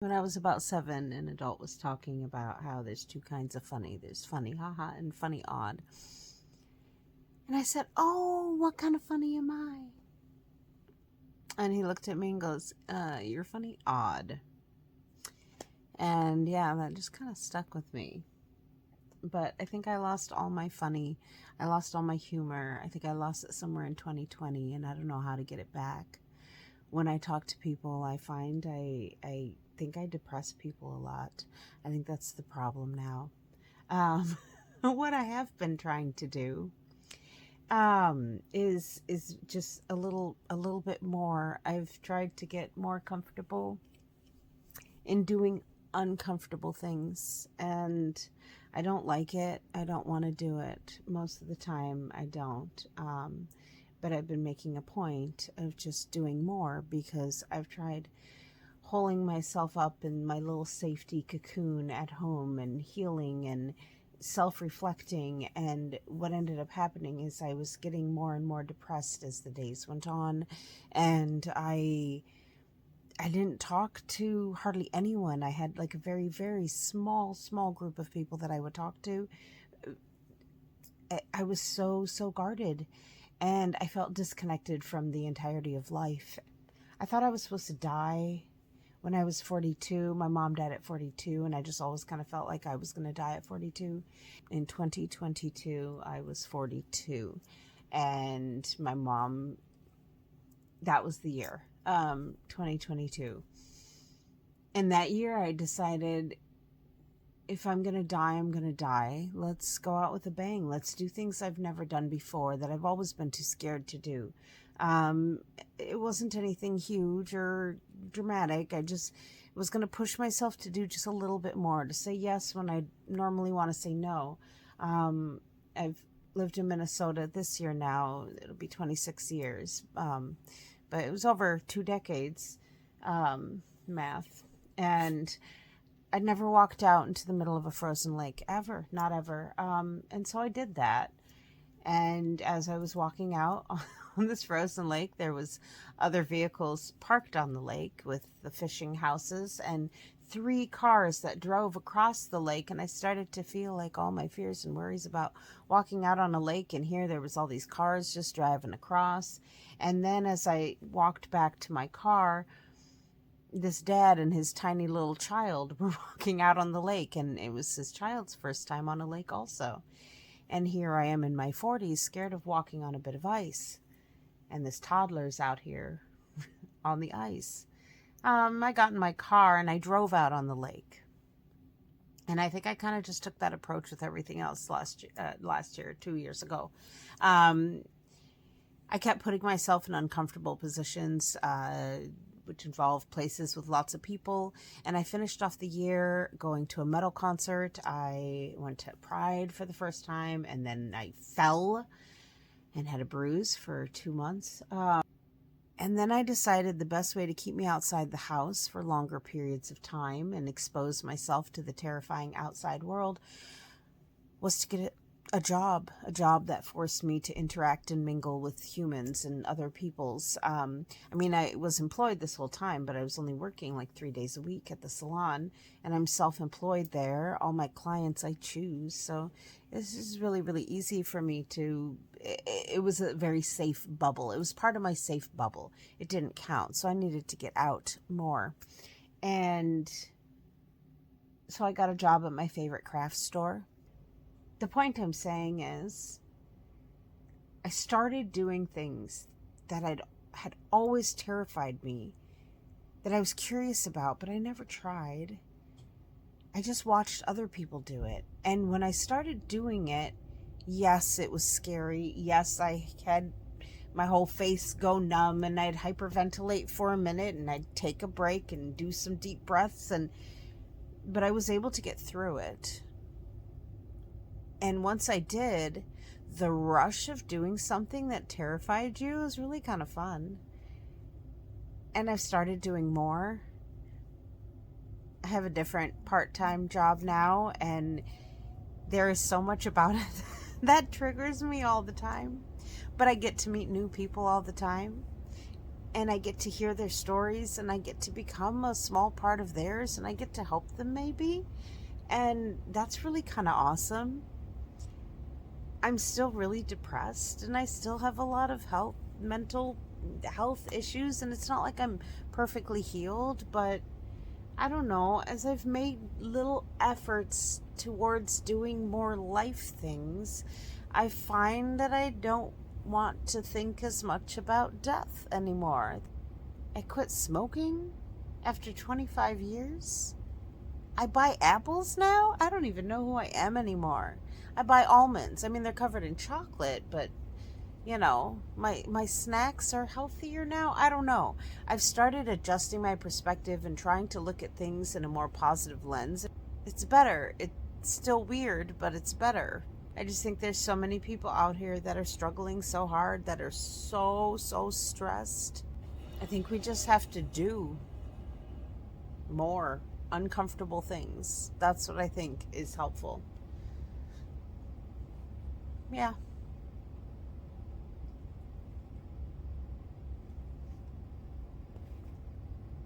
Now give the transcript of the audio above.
When I was about 7, an adult was talking about how there's two kinds of funny. There's funny haha and funny odd. And I said, "Oh, what kind of funny am I?" And he looked at me and goes, "You're funny odd." And yeah, that just kind of stuck with me. But I think I lost all my funny. I lost all my humor. I think I lost it somewhere in 2020, and I don't know how to get it back. When I talk to people, I find I think I depress people a lot. I think that's the problem now. Um, what I have been trying to do is just a little bit more. I've tried to get more comfortable in doing uncomfortable things, and I don't like it. I don't want to do it most of the time. I don't. But I've been making a point of just doing more because I've tried holding myself up in my little safety cocoon at home and healing and self-reflecting, and what ended up happening is I was getting more and more depressed as the days went on, and I didn't talk to hardly anyone. I had like a very, very small group of people that I would talk to. I was so guarded, and I felt disconnected from the entirety of life. I thought I was supposed to die when I was 42. My mom died at 42, and I just always kind of felt like I was going to die at 42. In 2022, I was 42, and my mom, that was the year, 2022. And that year I decided, if I'm going to die, I'm going to die. Let's go out with a bang. Let's do things I've never done before that I've always been too scared to do. It wasn't anything huge or dramatic. I just was going to push myself to do just a little bit more, to say yes when I normally want to say no. I've lived in Minnesota this year now. It'll be 26 years. But it was over 2 decades, math. And I'd never walked out into the middle of a frozen lake, ever, not ever. And so I did that. And as I was walking out on this frozen lake, there was other vehicles parked on the lake with the fishing houses and 3 cars that drove across the lake. And I started to feel like all my fears and worries about walking out on a lake, and here there was all these cars just driving across. And then as I walked back to my car, this dad and his tiny little child were walking out on the lake, and it was his child's first time on a lake also. And here I am in my 40s, scared of walking on a bit of ice, and this toddler's out here on the ice. I got in my car and I drove out on the lake, and I think I kind of just took that approach with everything else last year, 2 years ago. I kept putting myself in uncomfortable positions, which involved places with lots of people. And I finished off the year going to a metal concert. I went to Pride for the first time, and then I fell and had a bruise for 2 months. And then I decided the best way to keep me outside the house for longer periods of time and expose myself to the terrifying outside world was to get a job that forced me to interact and mingle with humans and other people's. I was employed this whole time, but I was only working like 3 days a week at the salon, and I'm self-employed there. All my clients I choose. So this is really, really easy for me to, it was a very safe bubble. It was part of my safe bubble. It didn't count. So I needed to get out more. And so I got a job at my favorite craft store. The point I'm saying is, I started doing things that had always terrified me, that I was curious about, but I never tried. I just watched other people do it. And when I started doing it, yes, it was scary. Yes, I had my whole face go numb, and I'd hyperventilate for a minute, and I'd take a break and do some deep breaths, but I was able to get through it. And once I did, the rush of doing something that terrified you is really kind of fun. And I've started doing more. I have a different part-time job now, and there is so much about it that triggers me all the time. But I get to meet new people all the time. and I get to hear their stories, and I get to become a small part of theirs, and I get to help them maybe. And that's really kind of awesome. I'm still really depressed, and I still have a lot of mental health issues, and it's not like I'm perfectly healed, but I don't know, as I've made little efforts towards doing more life things, I find that I don't want to think as much about death anymore. I quit smoking after 25 years. I buy apples now? I don't even know who I am anymore. I buy almonds. I mean, they're covered in chocolate, but my snacks are healthier now. I don't know. I've started adjusting my perspective and trying to look at things in a more positive lens. It's better. It's still weird, but it's better. I just think there's so many people out here that are struggling so hard, that are so stressed. I think we just have to do more uncomfortable things. That's what I think is helpful. Yeah.